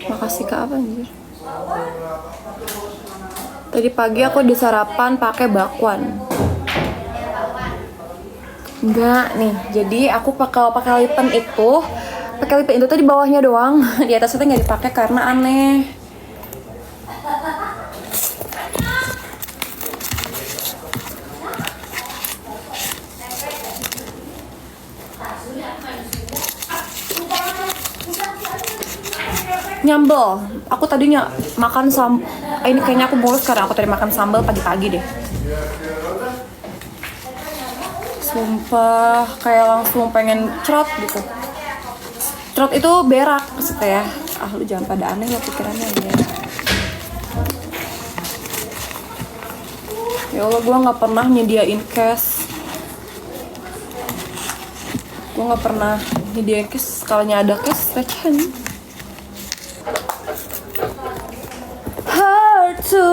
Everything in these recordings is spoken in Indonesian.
Makasih Kak apa anjir? Tadi pagi aku di sarapan pakai bakwan. Enggak nih, jadi aku pakai lipen itu. Pakai lipen itu tadi bawahnya doang, di atasnya nggak dipakai karena aneh. Nyambel, aku tadinya makan ini kayaknya aku bolos karena aku tadi makan sambal pagi-pagi deh. Sumpah, kayak langsung pengen cerot gitu. Cerot itu berak maksudnya ya. Ah lu jangan pada aneh ya pikirannya ya. Ya Allah, gue nggak pernah nyediain cash. Gue nggak pernah nyediain cash. Kalaunya ada cash, receh. Hard to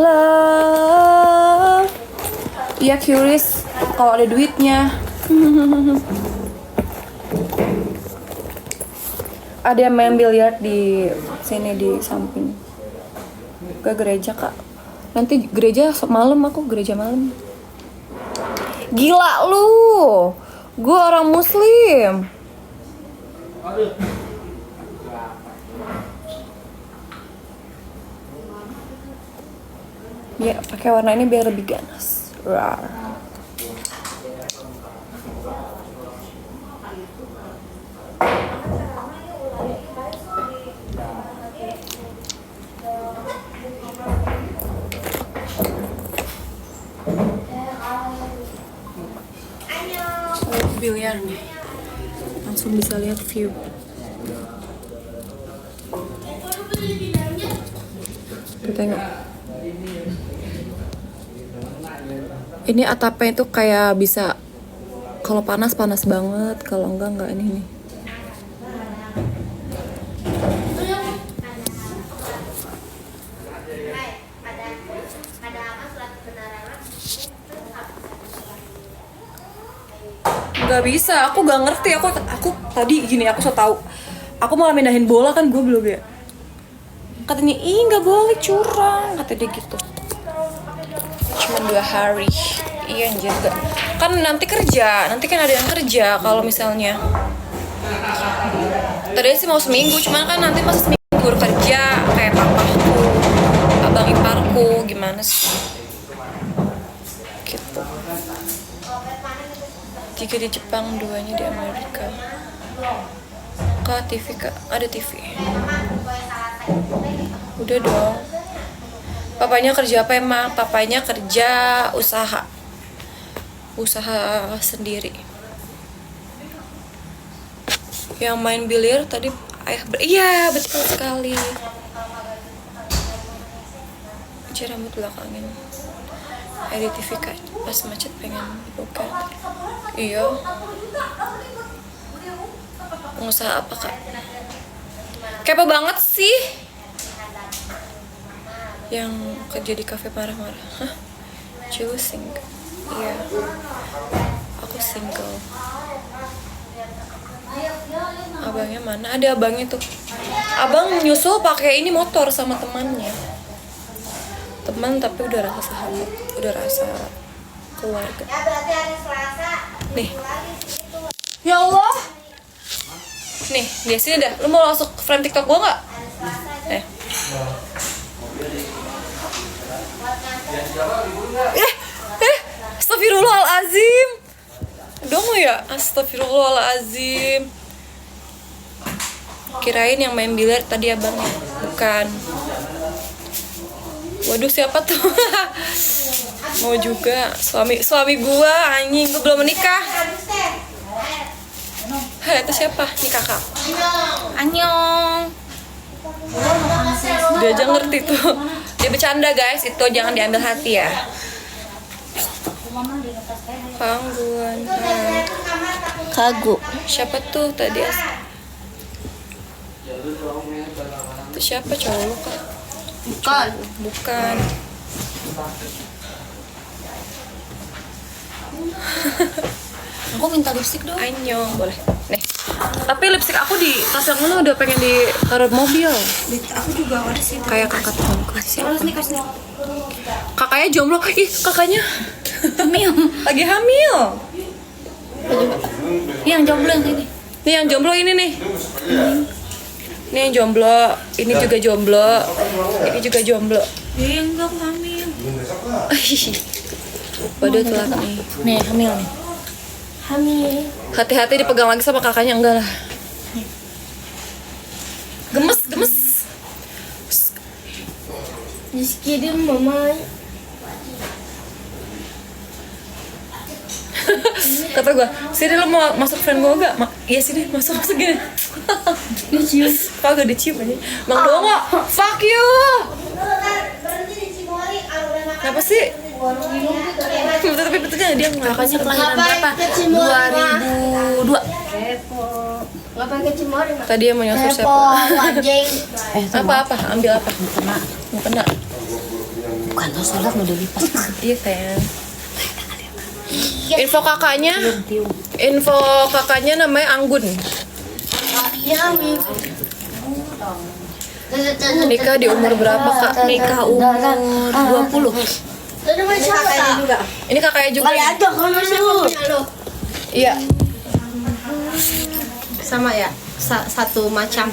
love. Iya curious kalau ada duitnya. Ada yang main biliar di sini di samping. Ke gereja Kak. Nanti gereja malam, aku gereja malam. Gila lu. Gue orang muslim. Ya, pakai warna ini biar lebih ganas. Rar. Biliar nih, langsung bisa lihat view. Kita tengok. Ini atapnya itu kayak bisa kalau panas banget, kalau enggak ini nih. Gak bisa, aku gak ngerti. Aku tadi gini, aku so tau. Aku malah mindahin bola kan, gue belum ya. Katanya, ih gak boleh curang, kata dia gitu. Cuma 2 hari. Iya anjir gak. Kan nanti kerja, nanti kan ada yang kerja kalau misalnya. Tadinya sih mau seminggu, cuman kan nanti masa seminggu baru kerja. Kayak papaku, abang iparku, gimana sih. Gitu. 3 di Jepang, 2-nya di Amerika. Kak, TV Kak, ada TV. Udah dong. Papanya kerja apa emang? Papanya kerja usaha sendiri. Yang main biliar tadi ayah iya betul sekali. Cuci rambut belakangin. Edit TV Kak, pas macet pengen buka. Iya. Pengusaha apa Kak? Kepo banget sih. Yang kerja di kafe marah-marah. Hah? Cilu single. Iya. Aku single. Abangnya mana? Ada abangnya tuh. Abang nyusul pakai ini motor sama temannya. Teman tapi udah rasa sahabat, udah rasa keluarga. Nih. Ya Allah. Nih, di sini dah. Lu mau masuk frame TikTok gua nggak? Astagfirullahalazim. Dong ya, astagfirullahalazim. Kirain yang main biliar tadi abangnya, bukan. Waduh, siapa tuh? Mau juga suami gua, anjing, gua belum menikah. Heh, itu siapa? Ini kakak. Annyeong. Dia aja ngerti tuh. Dia bercanda guys, itu jangan diambil hati ya. Pangguan. Kagu. Siapa tuh tadi? Itu siapa cowok lu Kak? Bukan. Aku minta lipstick dong. Annyeong, boleh. Nih. Tapi lipstick aku di tas yang mana udah pengen ditaruh mobil. Aku juga ada sih. Kayak kakak tuh kasih. Kasih. Kakaknya jomblo. Ih, kakaknya Hamil. lagi hamil. Yang jomblo yang ini. Nih yang jomblo ini nih. Ini yang jomblo, ini juga jomblo. Ini juga jomblo. Enggak aku hamil. Waduh telat nih. Nih hamil nih. Hamil. Hati-hati dipegang lagi sama kakaknya, enggak lah. Gemes, gemes. Just kidding mama. Kata gue, sini lo mau masuk friend gue gak? Iya sini, masuk gini. Dicium. Kagak dicium aja. Mang Dongo, fuck you. Kenapa sih? Tapi betulnya dia Kakaknya kelahiran berapa? 2002. Ngapain ke Cimory? Tadi yang mau nyosor siapa? Wajeng. Apa? Ambil apa? Mau kena. Bukan tuh sholat mau dilipat. Iya sayang. Info kakaknya namanya Anggun. Iya, Mi. Nikah di umur berapa kak? Nikah umur 20. Itu masih kakaknya juga. Ini kakaknya juga. Kali aja kalau masih punya lo. Iya. Sama ya? Satu macam.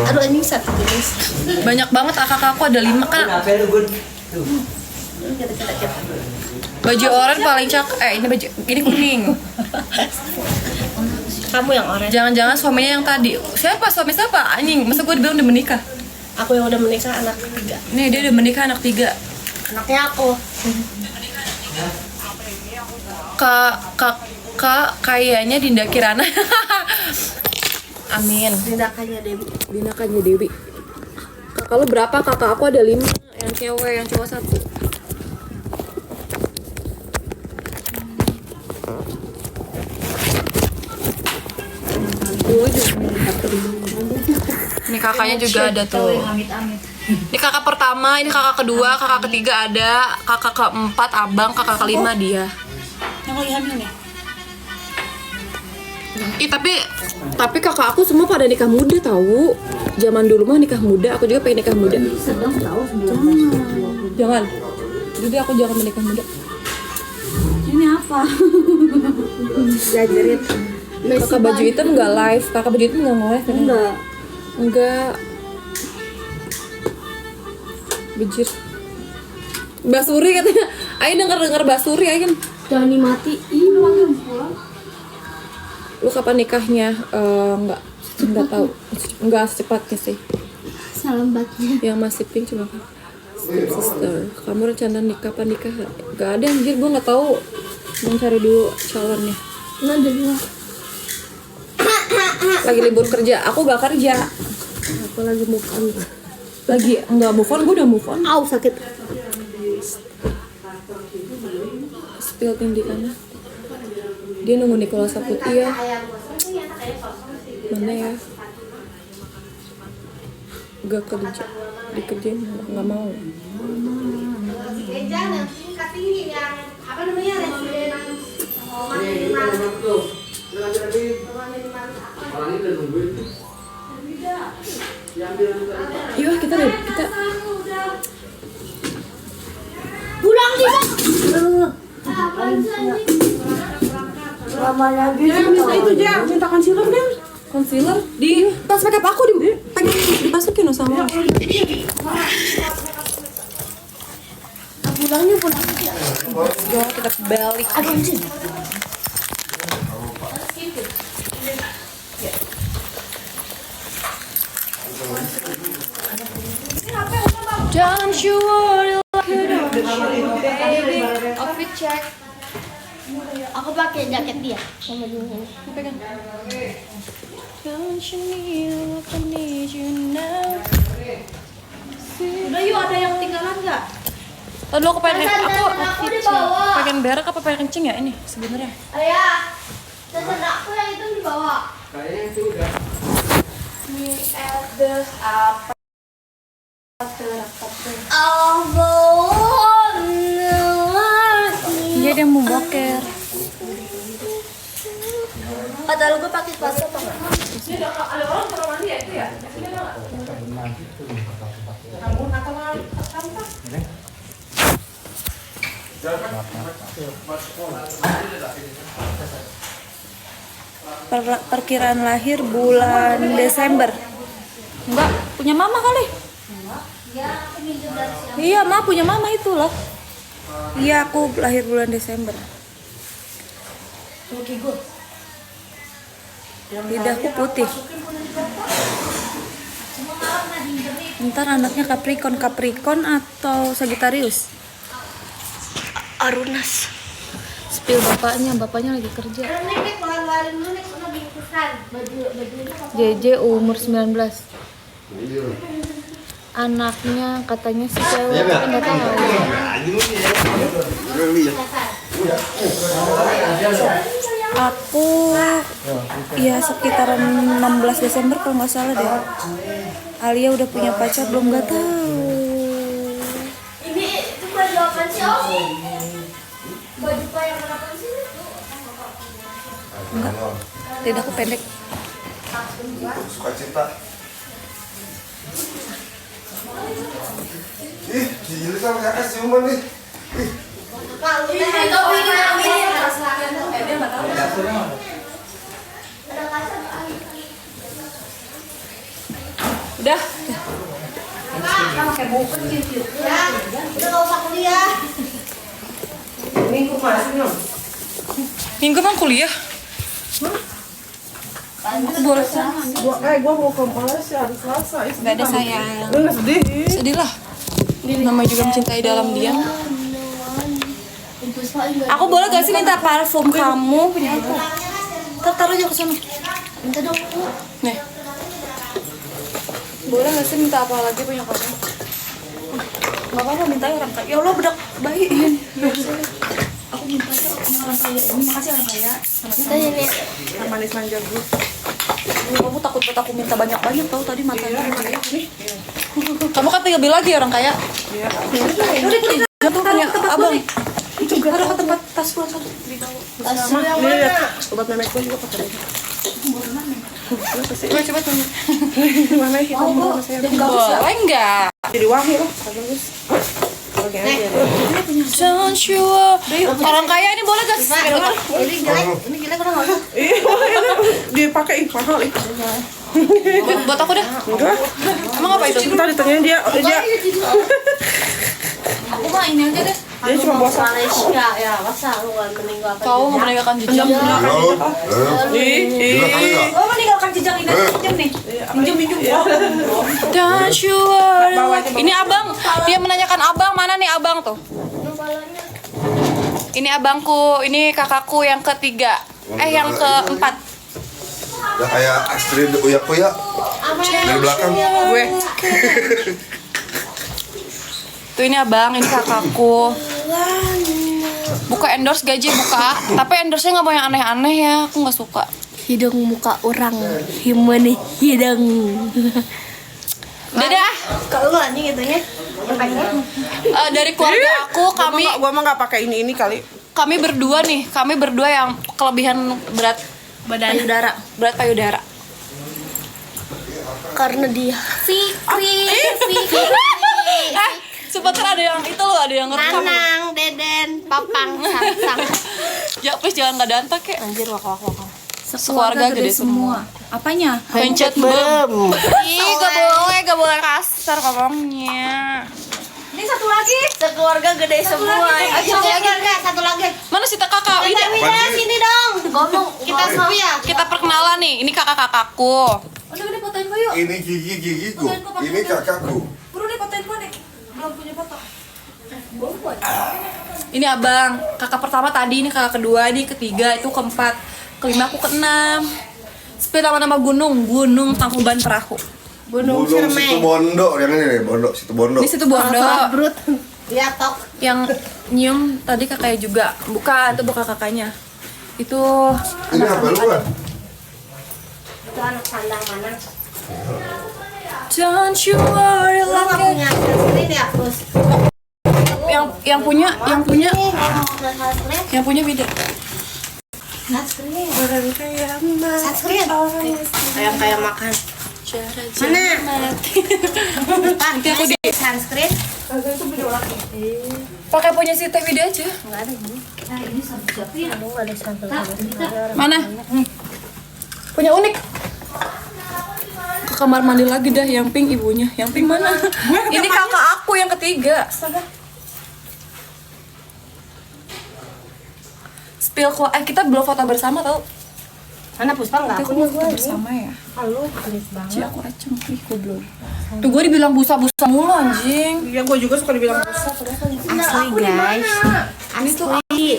Aduh ini satu jenis. Banyak banget kakak-kakakku ada 5 kak. Baju oranye paling ini baju ini kuning. Kamu yang orange. Jangan-jangan suaminya yang tadi. Suami siapa? Anjing, masa gue bilang udah menikah? Aku yang udah menikah anak ketiga. Nih dia udah menikah anak 3. Anaknya aku. Kak kayaknya Dinda Kirana. Amin. Tindakannya Dewi. Kakak lu berapa? Kakak aku ada 5. Yang cewek, yang cowok 1. Ini kakaknya juga ada tuh. Ini kakak pertama, ini kakak kedua, kakak ketiga ada, kakak keempat abang, kakak kelima dia. Yang lagi hamil nih. Ih tapi kakak aku semua pada nikah muda tahu. Zaman dulu mah nikah muda, aku juga pengen nikah muda. Jangan. Jadi aku jangan menikah muda. Ini apa? Belajarin. Kakak baju hitam nggak live, kakak baju hitam nggak live kan? Enggak. Bejir. Mbak Suri katanya. Ayo denger Mbak Suri ayo. Jangan dimatiin. Lu kapan nikahnya? Enggak tahu. Enggak secepatnya sih. Salam batnya. Yang masih pink cuma kan. Sister, kamu rencana nikah apa nikah? Gak ada anjir, gue nggak tahu. Mau cari dulu calonnya. Nah, jadi Lagi libur kerja, aku gak kerja. aku lagi move on. Lagi nggak move on, gue udah move on. Au sakit. Spill tindikannya. Dia nunggu Nicola Saputra ya. Mana ya? Gak kerja, dikerjain nggak mau. Jangan tingkat tinggi yang apa namanya Yuk kita pulang di lama lagi Itu aja, minta concealer deh. concealer di tas makeup aku pengen dimasukin loh sama. pulangnya Yo kita balik. aduh sih. Don't you worry like you don't baby. Outfit check. Aku pakai jaket dia sama ini. Pegang. Don't you need like I need you now. Udah yuk, ada yang ketinggalan nggak? Tadi aku pengen Aku dibawa. pengen berak apa pengen kencing ya ini sebenarnya? Ayah, sesuatu aku yang itu dibawa. Dia mau boker. Padahal gue pakai sepatu apa enggak? Ada orang kamar mandi ya itu ya? Perkiraan lahir bulan Desember. Enggak, punya mama kali. Iya, Ma punya mama itu loh. Iya, aku lahir bulan Desember. Lidahku putih. Ntar anaknya Capricorn atau Sagittarius? Arunas. Spill bapaknya lagi kerja. JJ umur 19. Anaknya katanya si cewek tapi nggak tahu. Aku ya sekitaran 16 Desember kalau nggak salah deh. Alia udah punya pacar belum, nggak tahu. Ini itu baju apa sih, Om? Baju apa yang apa sih? Enggak. Lidahku pendek. Suka cita. Ih, gila sama kakak siuman nih. Udah. Udah usah kuliah. Minggu kan kuliah. Aku boleh sama. Gua mau ke Malaysia hari Selasa. Gak ada sayang. Lu nggak sedih? Sedih lah. Namanya juga mencintai dalam diam. Aku boleh gak sih minta parfum kamu punya aku? Taruh aja ke sana. Minta dong. Nih. Boleh gak sih minta apa lagi punya kamu? Gak apa-apa, minta orang kaya. Ya Allah, bedak bayi. Aku minta aja sama orang kaya. Ini makasih orang kaya. Minta ini. Yang manis manja gue. Kamu takut buat aku minta banyak-banyak tau tadi matanya. Kamu kan tinggal lagi orang kaya. Iya. Jatuh punya abang. Taruh ke tempat tas gua satu. Sama. Nih lihat obat memek gue juga pakai. Coba tunggu. Mana hitam sama saya. Boleh enggak? Jadi wangi loh. Bagus. Oke aja. Don't you orang kaya ini boleh gak sih? Ini jelek udah nggak usah. Dipakai mahal ih. Buat aku dah. Enggak. Emang apa itu? Ntar ditanyain dia Aku mah ini aja deh. dia cuma bawa satu. Malaysia ya, masa lu nggak meninggalkan? Kau mau meninggalkan jejak? Oh meninggalkan jejak ini pinjam nih. Pinjam. Don't you worry. Ini abang. Dia menanyakan abang mana nih abang tuh? Ini abangku. Ini kakakku yang ketiga. Yang keempat. Ya kayak Astrid uyak-uyak dari belakang. Gue. Tuh ini abang, ini kakakku. Buka endorse gaji buka, tapi endorse-nya nggak mau yang aneh-aneh ya, aku nggak suka. Hidung muka orang, gimana hidung? Dadah. Kalau lu anjing gitu ya? Dari keluarga aku Gua mah nggak pakai ini kali. kami berdua yang kelebihan berat payudara. Karena dia Fikri. Sebentar ada yang itu loh, ada yang ngerekam. Nanang, Deden, Papang, Sang. Ya please jangan nggak dantak ya. Anjir wak. Sekeluarga gede semua. Apanya? Pencet Bem. Ih, gak boleh kasar ngomongnya. Ini satu lagi. Sekeluarga gede semua. Satu lagi. Mana si kakak? Ini Sini dong. Ngomong kita semua ya. kita perkenalan nih. Ini kakak-kakakku. Udah fotoin gua yuk. Ini gigiku, ini kakakku. Buru nih fotoin gua nih. Belum punya foto. Ini abang, kakak pertama tadi, ini kakak kedua, ini ketiga, itu keempat, kelima, aku keenam. Seperti nama-nama gunung Tangkuban Perahu. Gunung Situ Ciremai. Bondo, yang ini nih, Situ Bondo. Di situ Bondo. Brut. Ya tok. Yang nyium tadi kakaknya juga, bukan, itu bukan kakaknya. Itu Ini apa lu kan? Itu anak sandang mana? Don't you worry Lu nggak like punya screen ya, Bos? yang punya beda. Screen. Orang kayak Screen. Ayo. yang kayak makan. Mana? Nanti aku di Sunscreen? pakai punya si Teh Widi aja. Enggak ada ini. Kamu enggak ada sunscreen. Mana? Punya unik. Ke kamar mandi lagi dah, yang pink ibunya. Yang pink mana? Ini kakak aku yang ketiga. Spill kita belum foto bersama tau. Mana Puspa enggak? Aku mau foto bersama ya. Halo, gelis banget. Ci aku acem, ih goblok. Tuh gue dibilang busa-busa mulu anjing. Iya, gue juga suka dibilang busa. Asli guys. Asli.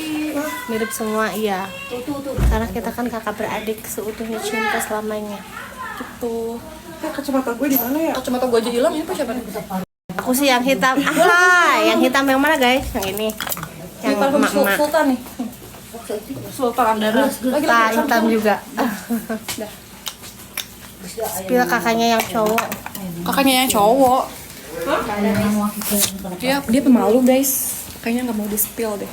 Mirip semua, iya. Karena kita kan kakak beradik seutuhnya cinta selamanya. Gitu. Kacamata gue di mana ya? Kacamata gue aja hilang, ini apa siapa nih? Aku sih yang hitam. Yang hitam yang mana guys? Yang ini. Yang Ini parfum emak-emak. Sultan nih. Sultan Andara. Tak hitam juga. Spill kakaknya yang cowok. Kakaknya yang cowok. Dia pemalu guys. Kayaknya nggak mau di spill deh.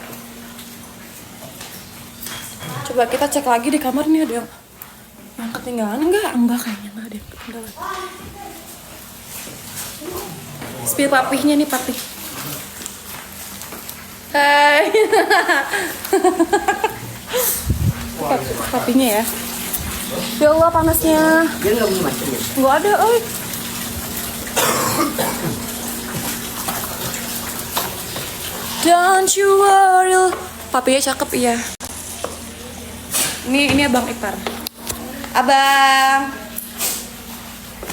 Coba kita cek lagi di kamar nih, ada yang ketinggalan enggak kayaknya enggak ada yang ketinggalan. Spill papihnya nih, papih. Hai. Papihnya ya. Ya Allah panasnya. Dia nggak mau macam ya. Nggak ada, oi. Don't you worry. Papinya cakep iya. Ini Abang Ipar. Abang.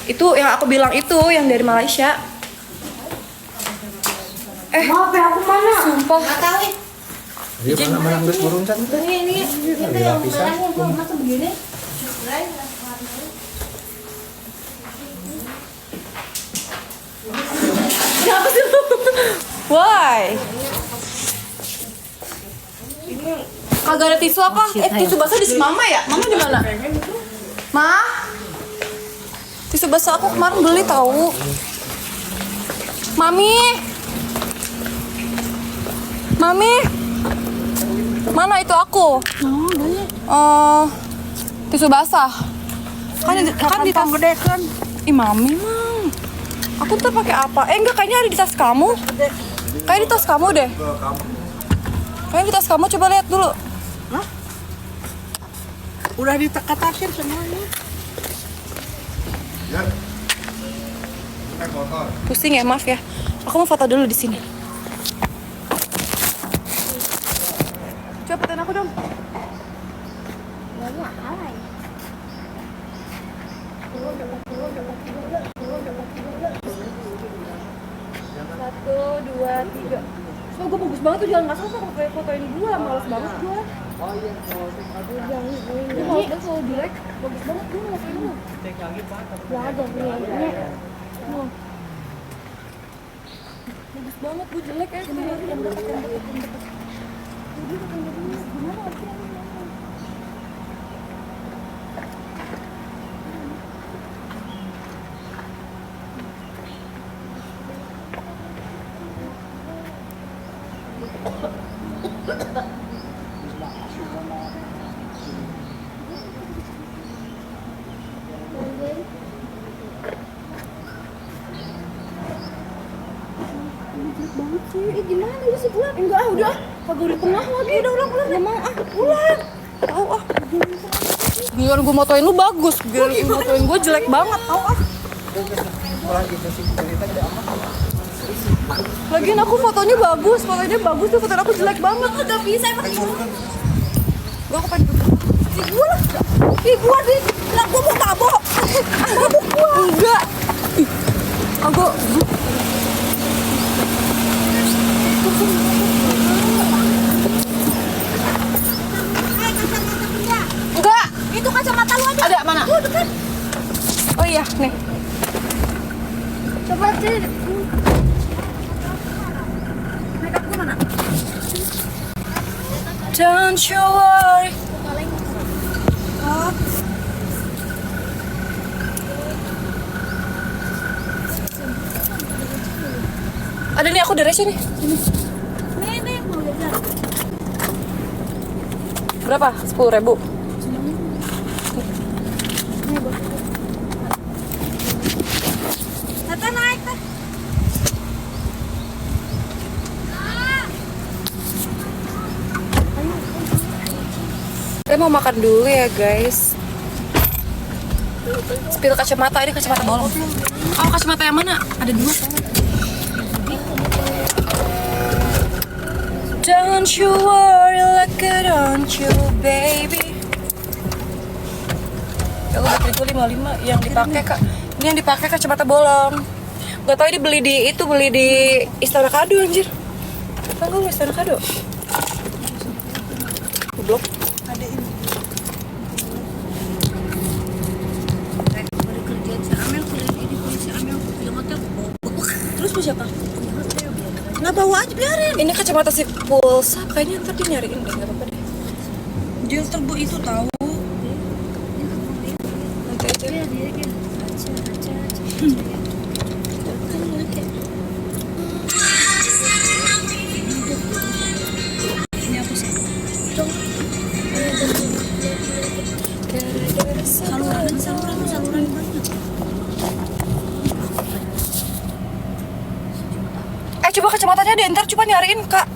Itu yang aku bilang itu yang dari Malaysia. Mau HP aku mana? Sumpah. Nggak tahu nih. Dia mana geus burung can teh. Ini itu yang belakang gua masuk begini. Kenapa sih lu? Why? Kagak ada tisu apa? Tisu basah di mama ya? Mama di mana? Ma? Tisu basah aku kemarin beli tahu. Mami? Mami? Mana itu aku? Tisu basah. Kan di tas gede kan. Ih, Mami, Mang. Aku ntar pakai apa? Enggak, kayaknya ada di tas kamu. Kayak di tas kamu deh. Kayaknya di tas kamu, coba lihat dulu. Udah diteka-takin semuanya. Ya. Naik motor. Pusing ya, maaf ya. Aku mau foto dulu di sini. Coba fotoin aku dong. Satu, dua, tiga. So, gue bagus banget tuh, jangan ngasal sama kayak fotoin gue, males banget gue. Gue males banget kalau jelek, bagus banget gue ngelakuin lu. Ya ada nih. Bagus banget gue jelek ya, yang dekat. Gimana sih? Gimana lu sih pulang? Enggak, udah. Kagak di tengah lagi. Udah ulang. Enggak mau pulang. Tahu Giliran gue motoin lu bagus. Giliran gue motoin gue jelek banget. Tahu Lagian aku fotonya bagus tuh, fotonya aku jelek banget. Udah bisa emang. Gue aku pengen gue lah. Gue di lah gue mau mabok. Mabok gue. Enggak. Aku enggak. Itu kacamata lu aja. Ada mana? Tuh dekat. Oh iya, nih. Coba sih. Makeup gue mana? Don't you worry. Ada nih, aku dari sini. Nih, mau jajan. Berapa? 10.000. naik teh. Kita mau makan dulu ya guys. Spill kacamata, ini kacamata bolong. Oh, kacamata yang mana? Ada 2. Don't you worry like I don't you baby. Ya udah terigu 55 yang dipakai kak. Ini yang dipakai kacamata bolong. Gak tau ini beli di Istana Kado anjir. Kan gue Istana Kado. Goblok. Terus mau siapa? Nggak bawa aja, biarin. Ini kacamata si Pulsa, kayaknya ntar dia nyariin deh, nggak apa-apa deh. Dia terbu itu tahu. Nanti aja. Saluran banyak. Coba kacamatanya deh, ntar coba nyariin kak.